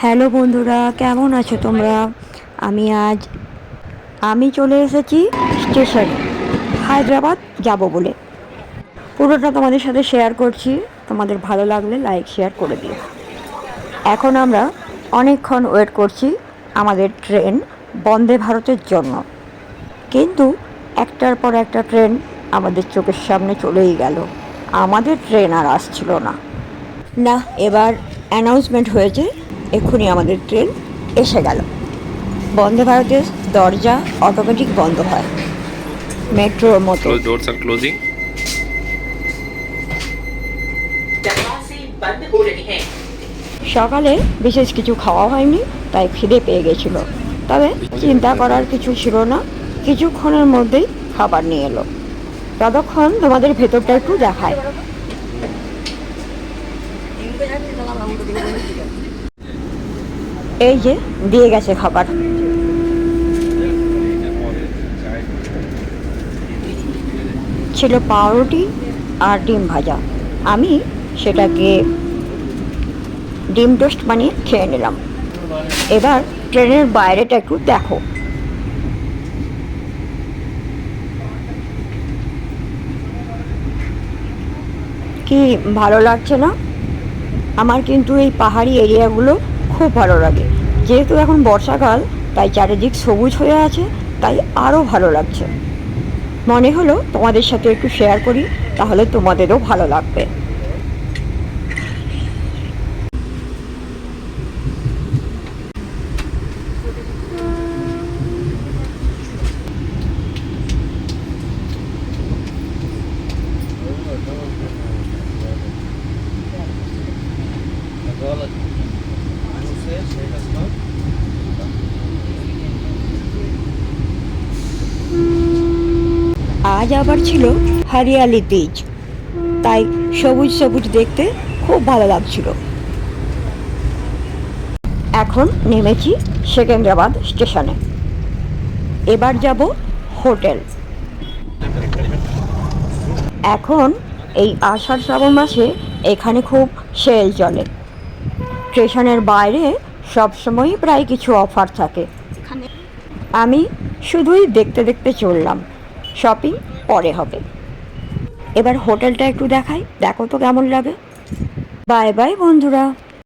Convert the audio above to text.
Hello বন্ধুরা, কেমন আছো তোমরা? আমি আজ আমি চলে এসেছি স্টেশনে, হায়দ্রাবাদ যাব বলে। পুরোটা তোমাদের সাথে শেয়ার করছি, তোমাদের ভালো লাগলে লাইক শেয়ার করে দিও। এখন আমরা অনেকক্ষণ ওয়েট করছি আমাদের ট্রেন বন্দে ভারতের জন্য, কিন্তু একটার পর একটা ট্রেন আমাদের চোখের সামনে চলেই গেল। আমাদের ট্রেন আর আসছিল না। এবার অ্যানাউন্সমেন্ট হয়েছে, এক্ষুনি আমাদের ট্রেন এসে গেল। বন্দে ভারতের দরজা অটোমেটিক বন্ধ হয়, মেট্রোর মতো। Doors are closing. সকালে বিশেষ কিছু খাওয়া হয়নি, তাই খিদে পেয়ে গেছিলো। তবে চিন্তা করার কিছু ছিল না, কিছুক্ষণের মধ্যেই খাবার নিয়ে এলো। ততক্ষণ তোমাদের ভেতরটা একটু দেখায়। এই যে দিয়ে গেছে খাবার। ছিল পাউরুটি আর ডিম ভাজা। আমি সেটাকে ডিম টোস্ট বানিয়ে খেয়ে নিলাম। এবার ট্রেনের বাইরেটা একটু দেখো। কি ভালো লাগছে না? আমার কিন্তু এই পাহাড়ি এরিয়াগুলো খুব ভালো লাগে। যেহেতু এখন বর্ষাকাল, তাই চারিদিক সবুজ হয়ে আছে, তাই আরও ভালো লাগছে। মনে হলো তোমাদের সাথে একটু শেয়ার করি, তাহলে তোমাদেরও ভালো লাগবে। আজ আবার ছিল হরিয়ালি তীজ, তাই সবুজ সবুজ দেখতে খুব ভালো লাগছিল। এখন নেমেছি সেকেন্দ্রাবাদ স্টেশনে। এবার যাব হোটেল। এখন এই আষাঢ় শ্রাবণ মাসে এখানে খুব সেল চলে। স্টেশনের বাইরে সবসময়ই প্রায় কিছু অফার থাকে। আমি শুধুই দেখতে দেখতে চললাম, শপিং পরে হবে। এবার হোটেলটা একটু দেখাই, দেখো তো কেমন লাগে। বাই বাই বন্ধুরা।